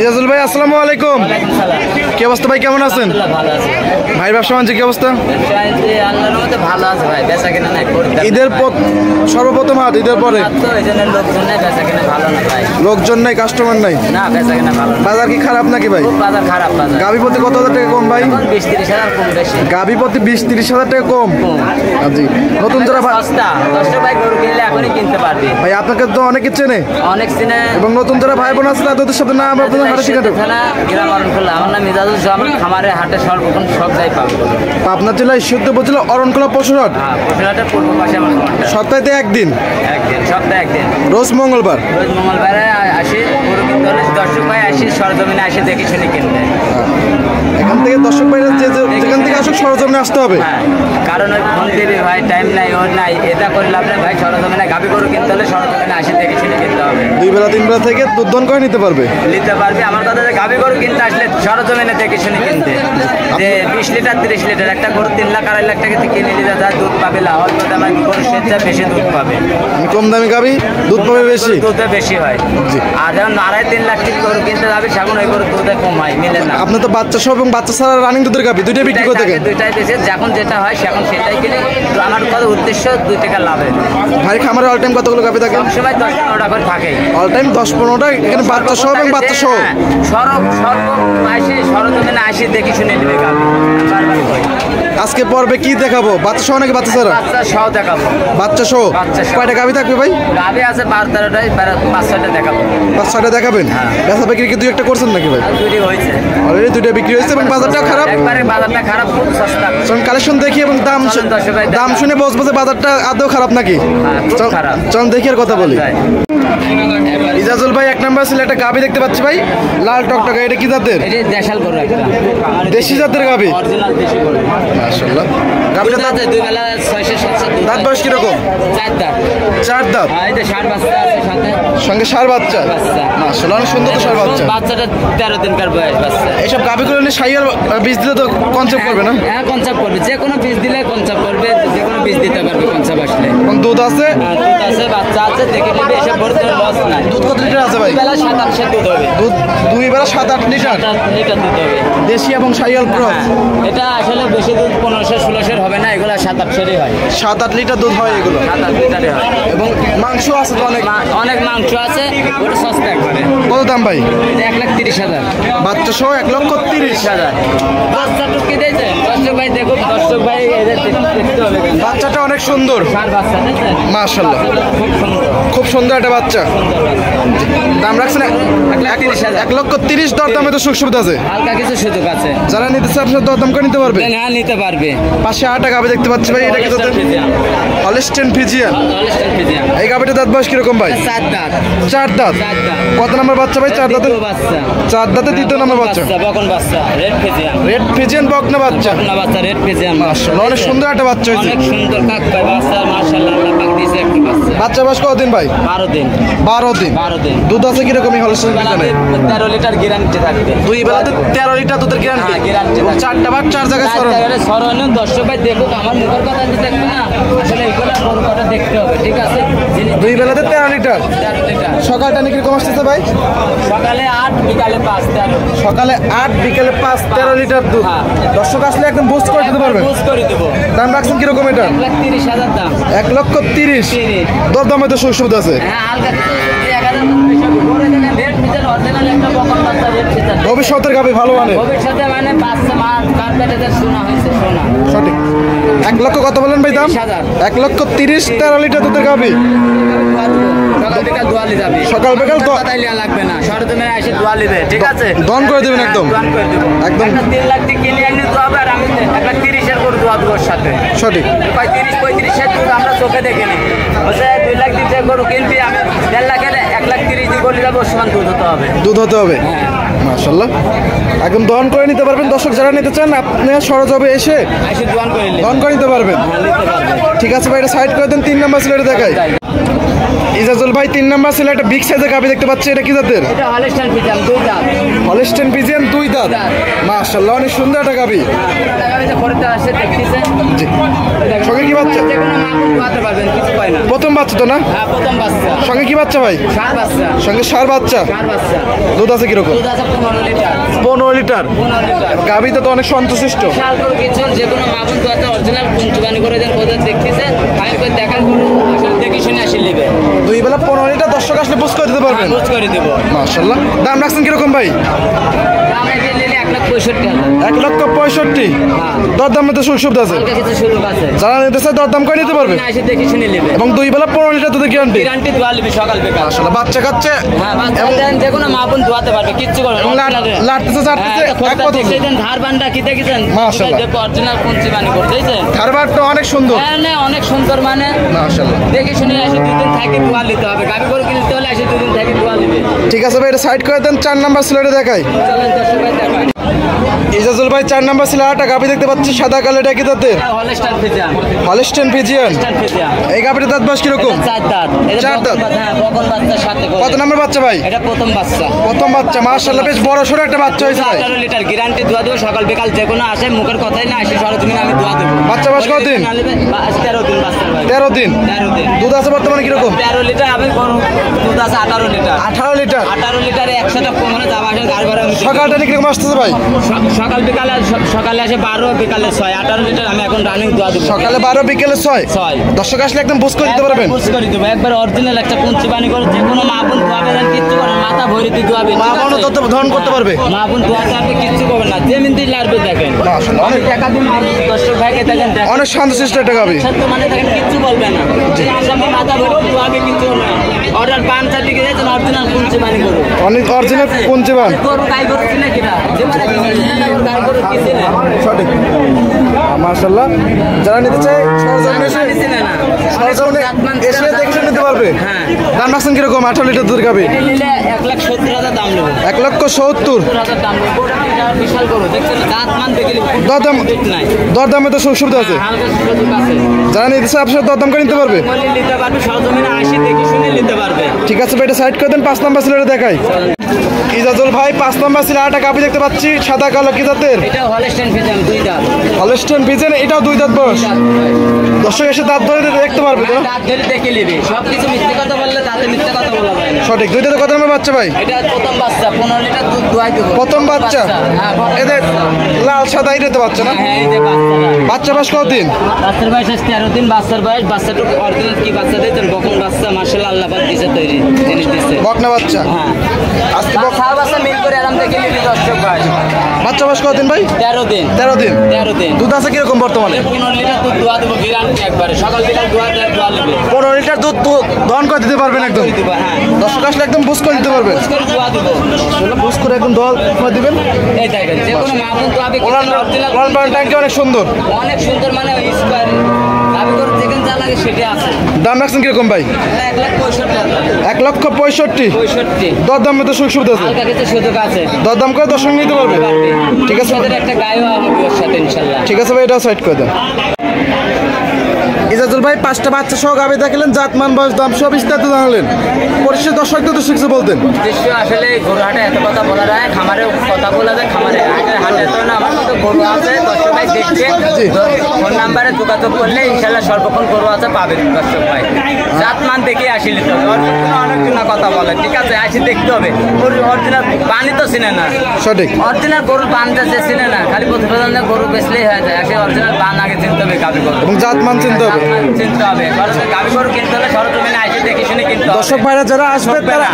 ইজাজুল ভাই আসসালামু আলাইকুম। কি অবস্থা ভাই, কেমন আছেন? ভাই ব্যবসা বাণিজ্য কি অবস্থা? ঈদের সর্বপ্রথম হাট, ঈদের পরে লোকজন নাই, কাস্টমার নাই, বাজার কি খারাপ নাকি ভাই? গাভী প্রতি কত হাজার টাকা কম ভাই? গাভী প্রতি 20-30 হাজার টাকা কম। জি, নতুন যারা ভাই আপনাকে তো অনেকে চেনে এবং নতুন যারা ভাই বোন আছে তাদের সাথে না আমরা আপনাদের হাটে শিখাতে পাবনা জেলায় ঈশ্বরদী উপজেলা অরণখোলা পশুরহাট, সপ্তাহে একদিন, রোজ মঙ্গলবার আসি দর্শক ভাই আসি সরজমিনে আসে দেখে শুনে কিনবে। এখান থেকে দর্শক ভাই যেখান থেকে আসুক সরজমিনে আসতে হবে, কারণ ওই ফোন দিবি ভাই টাইম নাই, ওর নাই, এটা করে লাভ নেই ভাই। সরজমিনে গাভী গরু কিনতে হলে সরজমিনে আসে দেখে শুনে কিনতে হবে। 2 বেলা 3 বেলা থেকে দুধ দহন করে নিতে পারবে। আমার কথা যে গাভী গরু কিনতে আসলে সরজমিনে দেখে শুনে কিনতে, যে 20 লিটার 30 লিটার একটা গরু 3 লাখ 2.5 লাখ টাকা কিনে নিলে যা দুধ পাবে না, অল্প দামে গরু সেটা বেশি দুধ পাবে। কম দামি গাভী দুধ পাবে বেশি, দুধে বেশি হয়। আর যখন 2.5-3 লাখ টাকা গরু কিনতে যাবে সেখন ওই গরু দুধে কম হয়, মিলে না। আপনি তো বাচ্চা সহ এবং বাচ্চা ছাড়া রানিং দুধের গাভী দুইটাই বিক্রি করে থাকেন? দুইটাই বেশি, যখন যেটা হয় সেখন সেটাই কিনে। আমার কথা উদ্দেশ্য 2 টাকা লাভের। ভাই খামারে অল টাইম কতগুলো গাভী থাকে? সবসময় 10-15টা করে থাকে, অল টাইম 10-15টা। এখানে বাচ্চা সহ এবং বাচ্চা সহ সরজমিনে আসি দেখে শুনে নেবে গাভী। আজকে পর্বে কি দেখাবো, বাচ্চা সহ নাকি বাচ্চা ছাড়া? বাচ্চা সহ দেখাবো। বাচ্চা সহ কয়টা গাভী থাকবে ভাই? গাভী আছে 12-13টাই, 5-6টা দেখাবো। 5-6টা দেখাবেন? বেচা বিক্রি কি 2-1টা করছেন নাকি ভাই? দুইটা হয়েছে, অলরেডি 2টা বিক্রি হয়েছে এবং বাজারটা খারাপ। একবারে বাজারটা খারাপ, খুব সস্তা। চলুন কালেকশন দেখি এবং দাম শুনে বুঝবো যে বাজারটা আদৌ খারাপ নাকি। চলুন দেখি আর কথা বলি। ইজাজুল ভাই 1 নাম্বার ছিল একটা গাভী দেখতে পাচ্ছি ভাই, লাল টকটকা। এটা কি জাতের? এটা দেশাল গরু, একটা দেশি জাতের গাভী, অরিজিনাল দেশি গরু। মাশাআল্লাহ। গাভীটা দাঁতে 2 বেলা 6-7 দাঁত বয়স কি রকম? 4 দাঁত। 4 দাঁত। এই যে ষাঁড় বাচ্চা আছে সাথে, সঙ্গে ষাঁড় বাচ্চা। মাশাআল্লাহ, অনেক সুন্দর তো ষাঁড় বাচ্চা। বাচ্চাটা 13 দিনকার বয়স বাচ্চা। এইসব গাভীগুলো নিয়ে শাইয়ার বীজ দিলে তো কনসেপ্ট করবে না? হ্যাঁ কনসেপ্ট করবে, যে কোনো বীজ দিলে কনসেপ্ট করবে, যে কোনো বীজ দিতে পারবে কনসেপ্ট আসলে। এবং দুধ আছে? দুধ আছে, বাচ্চা আছে, দেখে নেবে, এসব ভরতে লস নাই। দুধ কত লিটার আছে ভাই? 2 বেলা 7-8 দুধ হবে। দুধ 2 বেলা 7-8 লিটার। 7-8 লিটার দুধ হবে, দেশি এবং শাইয়াল ক্রস। এটা আসলে বেশি দুধ 1500-1600 হবে না, এগুলো 7-8 হয়। 7-8 লিটার দুধ হয় এগুলো, 7-8 লিটারে হয়। এবং মাংস আছে তো অনেক, অনেক মাংস আছে। ওটা সস্তা একবারে। কত দাম ভাই? 1,30,000 বাচ্চা সহ 1,30,000। বাচ্চা টুকি দিয়েছে দর্শক ভাই, দেখুন দর্শক ভাই, এদের দেখতে হবে। বাচ্চাটা অনেক সুন্দর, বাচ্চা মাশাআল্লাহ, খুব সুন্দর, খুব সুন্দর একটা বাচ্চা। দাম রাখছেন 1,30,000। 1,30,000 দরদামে তো সুযোগ সুবিধা আছে, হালকা কিছু সুযোগ আছে। যারা নিতে চায় আপনার দরদাম করে নিতে পারবে। হ্যাঁ নিতে পারবে। পাশে 8টা গাভী দেখতে পাচ্ছি ভাই, এটা কি হলস্টেইন ফ্রিজিয়ান? এই গাভীটার দাঁত বয়স কিরকম ভাই? 4 দাঁত। 4 দাঁত। কত নাম্বার বাচ্চা ভাই? 4 দাঁতে বাচ্চা। 4 দাঁতে 2য় নাম্বার বাচ্চা, বকন বাচ্চা, রেড ফ্রিজিয়ান। রেড ফ্রিজিয়ান বকনা বাচ্চা। বকনা বাচ্চা, রেড ফ্রিজিয়ান। মাশাআল্লাহ, অনেক সুন্দর একটা বাচ্চা হয়েছে, অনেক সুন্দর কাক ভাই বাচ্চা, মাশাআল্লাহ, আল্লাহ পাক দিয়েছে একটা বাচ্চা। বাচ্চা বয়স কতদিন ভাই? 12 দিন। 12 দিন। 12 দিন। দুধ আছে কিরকম এই হলস্টেইন ফ্রিজিয়ানে? 13 লিটার গ্যারান্টি থাকবে। 2 বেলাতে 13 লিটার দুধের গ্যারান্টি। গ্যারান্টি। 4টা ভাগ 4 জায়গায় সরণ। দর্শক ভাই দেখুক, আমার মুখের কথা দেখবে না, আসলে এইগুলো গরু কথা দেখতে হবে, ঠিক আছে? 2 বেলাতে 13 লিটার। 13 লিটার। সকালটা নাকি কম আসতেছে ভাই? সকালে 8, বিকালে 5, 13। সকালে 8, বিকালে 5, 13 লিটার দুধ। দর্শক আসলে একদম বুস্ট করে দিতে পারবেন। বুঝ করে দেবো। দাম রাখছেন কিরকম এটা? 1,30,000 দাম। 1,30,000। 30। দরদামে তো সুযোগ সুবিধা আছে। হ্যাঁ হালকা 1,000 করে দেবেন। রেড ফিজার অরিজিনাল একটা বকন বাচ্চা, রেড ফিজার। ভবিষ্যতের গাভী ভালো মানে, ভবিষ্যতে মানে বাচ্চা মাছ কার্পেটের সোনা হয়েছে, সোনা। সঠিক। 1 লক্ষ কত বলেন ভাই দাম? 30,000। 1,30,000, 13 লিটার দুধের গাভী। সকাল বিকাল দোয়ালি যাবে, সকাল বিকাল তাই লিয়া লাগবে না, সরজমিনে এসে দোয়া লিবে, ঠিক আছে? দন করে দেবেন একদম, দোয়ান করে দেবো একদম। 3 লাখ টাকা কিনে আনি তো হবে, আর আমি 1,30,000 করে দোয়া দেবো সাথে। সঠিক। 35-35 দুধ আমরা চোখে দেখে নিই, বলছে 2 লাখ দিতে গরু কিনবি, আমি 1.5 লাখের 1,30,000 দিয়ে বলে যাবো, সমান দুধ হতে হবে। দুধ হতে হবে, মাশাআল্লাহ, একদম দহন করে নিতে পারবেন। দর্শক যারা নিতে চান আপনি সরজবে এসে দহন করে নিতে পারবেন। ঠিক আছে ভাই, এটা সাইড করে দেন। 3 নাম্বার সিলেটে দেখাই। ইজাজুল ভাই 3 নাম্বার ছিল একটা বিগ সাইজের গাবি দেখতে পাচ্ছি, এটা কি জাতের? এটা হলস্টাইন ফ্রিজিয়ান 2 দাঁত। হলস্টাইন ফ্রিজিয়ান 2 দাঁত, মাশাআল্লাহ অনেক সুন্দর একটা গাবি। এটা পরেরটা আসে দেখতেছেন। জি, সঙ্গে কি বাচ্চা? যে কোনো মাপুন ধোয়াতে পারবেন, কিছু পায় না। প্রথম বাচ্চা তো না? হ্যাঁ, প্রথম বাচ্চা। সঙ্গে কি বাচ্চা ভাই? ষাঁড় বাচ্চা। সঙ্গে ষাঁড় বাচ্চা। ষাঁড় বাচ্চা। দুধ আছে কিরকম? দুধ আছে 15 লিটার। 15 লিটার। 15 লিটার। গাবিতে তো অনেক সন্তুষ্ট। শাল করে কিছু যে কোনো মাপুন ধোয়াতে অরিজিনাল কুঞ্চবানি করে দেন, ওদের দেখতেছেন ফাইন করে দেখার করে আসলে দেখে শুনে আসি নেবে। দুই বেলা 15 লিটার দর্শক আসলে বুঝ করে দিতে পারবেন। বুঝ করে দেব। মাশাআল্লাহ। দাম রাখছেন কিরকম ভাই? দাম এটা নিলে 1,65,000। 1,65,000। হ্যাঁ। দরদামে তো সুযোগ আছে। হালকা কিছু সুযোগ আছে। যারা নিতে চায় দরদাম করে নিতে পারবে। না এসে দেখে শুনে নেবে। এবং দুই বেলা 15 লিটার দুধের গ্যারান্টি। গ্যারান্টি ধোয়া নেবে সকাল বিকাল। মাশাআল্লাহ। বাচ্চা কাচ্চা হ্যাঁ, বাচ্চা দেন যে কোনো মাপুন ধোয়াতে পারবে, কিচ্ছু করবে না। লাটতেছে চাটতেছে এক কথা। দেখছেন ধার বান্ডা কি দেখেছেন? মাশাআল্লাহ। যে অরিজিনাল কুঞ্চবানি করতেছেন। ধারবারটা অনেক সুন্দর। হ্যাঁ, না অনেক সুন্দর মানে মাশাআল্লাহ। দেখে শুনে এসে 2 দিন থাকি ধোয়া নিতে হবে। গাবি করে কিনতে হলে এসে 2 দিন থাকি ধোয়া নেবে। ঠিক আছে ভাই, এটা সাইড করে দেন। 4 নাম্বার ছিল, এটা দেখাই। চলেন দর্শক ভাই দেখাই। ইজাজুল ভাই 4 নাম্বার ছিল, একটা গাবি দেখতে পাচ্ছি সাদা কালো, এটা কি জাতের? Holstein Friesian. Holstein Friesian. Holstein Friesian. এই গাবিটার দাঁত বয়স কিরকম? 4 দাঁত। এটা 4 দাঁত। হ্যাঁ, বকন বাচ্চার সাথে করে। কত নাম্বার বাচ্চা ভাই? এটা প্রথম বাচ্চা। প্রথম বাচ্চা। মাশাআল্লাহ, বেশ বড় সড়ো একটা বাচ্চা হয়েছে ভাই। 18 লিটার গ্যারান্টি ধোয়া দেবো সকাল বিকাল, যে কোনো আসে মুখের কথাই না আসে সরজমিনে আমি ধোয়া দেবো। বাচ্চা বয়স কতদিন? 13 দিন বাচ্চার ভাই। 13 দিন। 13 দিন। দুধ আছে বর্তমানে কিরকম? 13 লিটার। আমি গরু দুধ আছে 18 লিটার। 18 লিটার। 18 লিটারে 100টা কমনে যাওয়া আসে গাড়ি ভাড়া। সকালটা কিরকম আসতেছে ভাই? সকাল বিকালে সকালে আসে 12, বিকালে 6। 18 লিটার আমি এখন রানিং দোয়া দেবো। সকালে 12, বিকেলে 6। 6। দর্শক আসলে একদম বুঝ করে দিতে পারবেন। বুঝ করে দেবো একবার অরিজিনাল একটা কুঞ্চিবানি করে, যে কোনো মাপুন ধোয়াবে না, কিচ্ছু করে না, মাথা ভরে দিয়ে ধোয়াবে। মা বোনও তত ধারণ করতে পারবে। মাপুন ধোয়াতে আপনি কিচ্ছু করবেন না, যে মিনিট লাগবে দেখেন। মাশাআল্লাহ, অনেক টাকা দিন দর্শক ভাইকে দেখেন। অনেক শান্তশিষ্ট একটা গাবি। সত্য মানে দেখেন কিচ্ছু বলবে না। আসামি মাথা ভরে ধোয়াবে, কিচ্ছু করবে না। অর্ডার 5 দিকে যাচ্ছেন অরিজিনাল কুঞ্চিবানি করো। অনেক অরিজিনাল কুঞ্চিবান। গরু গাই গরু কিনে কিনা যে মানে গাই গরু কিনে না। সঠিক। মাশাআল্লাহ, যারা নিতে চায় সরজমিনে এসে কিনে না। এসে দেখে শুনে নিতে পারবে। হ্যাঁ। দাম রাখছেন কিরকম? 18 লিটার দুধ গাবি। এটা নিলে 1,70,000 দাম নেবো। 1,70,000। 70,000 দাম নেবো। গোটা বিশাল গরু দেখছেন, দাঁত মান দেখে দরদাম নাই। দরদামে তো সুবিধা আছে। হালকা সুযোগ আছে। যারা নিতে চায় আপনার দরদাম করে নিতে পারবে। মূল্যে নিতে পারবে, সরজমিনে আসি দেখে শুনে নিতে পারবে। ঠিক আছে ভাই, এটা সাইড করে দেন। 5 নাম্বার ছিল, এটা দেখাই। ইজাজুল ভাই 5 নাম্বার ছিল, একটা গাবি দেখতে পাচ্ছি সাদা কালো, কি জাতের? এটা হলস্টাইন ফ্রিজিয়ান 2 দাঁত। হলস্টাইন ফ্রিজিয়ান, এটাও 2 দাঁত বয়স। দর্শক এসে দাঁত ধরে দেখতে পারবে তো? দাঁত ধরে দেখে নেবে। সবকিছু মিথ্যে কথা বললে তাতে মিথ্যে কথা বলা যায় না। সঠিক। 2 দাঁতে কত নাম্বার বাচ্চা ভাই? এটা প্রথম বাচ্চা, 15 লিটার দুধ দোয়াই দেবো। প্রথম বাচ্চা। হ্যাঁ, এদের লাল সাদা এটা বাচ্চা না? হ্যাঁ, এই যে বাচ্চাটা। বাচ্চা বয়স কতদিন? বাচ্চার বয়স 13 দিন। বাচ্চার বয়স, বাচ্চাটা অরিজিনাল কি বাচ্চা দিয়েছেন? বকন বাচ্চা। মাশাআল্লাহ, আল্লাহ পাক দিছে তৈরি জিনিস দিছে। বকনা বাচ্চা। হ্যাঁ, আজকে বাচ্চা বাচ্চা মিল করে আরাম থেকে নিবি দর্শক ভাই। বাচ্চা বয়স কতদিন ভাই? 13 দিন। 13 দিন। 13 দিন। দুধ আছে কিরকম বর্তমানে? 15 লিটার দুধ দোয়া দেবো গ্যারান্টি একবারে। সকাল বিকাল দোয়া নেবে। 15 লিটার দুধ দহন করে দিতে পারবেন একদম। দিবা, হ্যাঁ। দর্শক আসলে একদম বুঝ করে দিতে পারবেন। বুঝ করে দোয়া দেবো। আসলে বুঝ করে একদম দহন করে দিবেন। এই দেখেন, যে কোনো মাপুন দোয়াবে ওলান ট্যাঙ্কি অনেক সুন্দর। অনেক সুন্দর মানে স্কোয়ার দাবি করে যেখানে যা লাগে সেটা আছে। দাম রাখছেন কিরকম ভাই? 1,65,000। 1,65,000। দরদামে তো সুযোগ আছে। হালকা কিছু সুযোগ আছে। দরদাম করে দর্শক নিতে পারবে। ঠিক আছে। ওদের একটা গায়েও হবে ওর সাথে ইনশাল্লাহ। ঠিক আছে ভাই, এটাও সাইড করে দেন। ইজাজুল ভাই 5টা বাচ্চা সহ গাবি দেখলেন, জাতমান বয়স দাম সব বিস্তারিত জানালেন। পরিশেষে দর্শকদের তো শিখছে বলতেন। উদ্দেশ্য আসলে গরুহাটে এত কথা বলা যায়, খামারে কথা বলা যায়। খামারে হাটে তো না, আমার মতো গরু আছে। দর্শক ভাই দেখছে, ফোন নাম্বারে যোগাযোগ করলে ইনশাল্লাহ সর্বক্ষণ গরু আছে পাবেন দর্শক ভাই। জাতমান দেখে আসি নিতে হবে। অনেকজন কথা বলে, ঠিক আছে, আসি দেখতে হবে। অরিজিনাল পানি তো চিনে না। সঠিক। অরিজিনাল গরুর বানটা যে চিনে না, খালি প্রতিবেদনে গরু বেচলেই হয়ে যায়। আসলে অরিজিনাল বান আগে চিনতে হবে গাবি গরু, এবং জাতমান চিনতে হবে। চিনতে হবে। গাবি গরু কিনতে হলে সরজমিনে আসি দেখে শুনে কিনতে হবে। দর্শক ভাইরা যারা আসবে তারা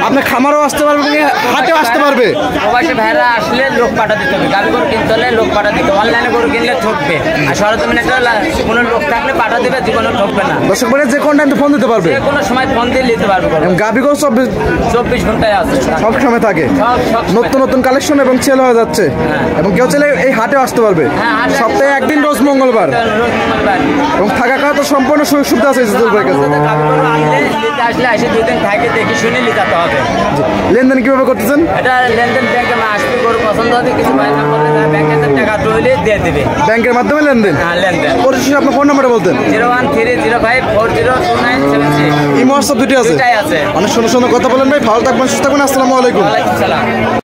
আপনি খামারও আসতে পারবে, হাটেও আসতে পারবে। প্রবাসী ভাইরা আসলে লোক পাঠা দিতে হবে। গাবি গরু কিনতে হলে লোক পাঠা দিতে হবে। অনলাইনে গরু কিনলে ঠকবে, আর সরজমিনে কোনো লোক থাকলে পাঠা দেবে, জীবনে ঠকবে না। দর্শক ভাইরা যে কোনো টাইমে ফোন দিতে পারবে, যে কোনো সময় ফোন দিয়ে নিতে পারবে। গাবি গরু 24 ঘন্টায় আছে, সব সময় থাকে। নতুন নতুন কালেকশন এবং সেল হয়ে যাচ্ছে। এবং কেউ চাইলে এই হাটেও আসতে পারবে। সপ্তাহে একদিন, রোজ মঙ্গলবার। এবং থাকা খাওয়া তো সম্পূর্ণ সুযোগ সুবিধা আছে ইজাজুল ভাইয়ের কাছে। আসলে আসে 2 দিন থাকে দেখে শুনে নিতে হবে। লেনদেন কিভাবে করতেছেন? এটা লেনদেন ব্যাংকে আসবে, গরু পছন্দ হবে, কিছু পয়সা করলে ব্যাংকে টাকা রইলে দিয়ে দেবে। ব্যাংকের মাধ্যমে লেনদেন? হ্যাঁ, লেনদেন। পরিশেষে আপনার ফোন নাম্বারটা বলতেন। 01305402976। ইমো হোয়াটসঅ্যাপ দুটি আছে? দুটাই আছে। অনেক সুন্দর সুন্দর কথা বলেন ভাই, ভালো থাকবেন, সুস্থ থাকবেন, আসসালামু আলাইকুম। ওয়ালাইকুম সালাম।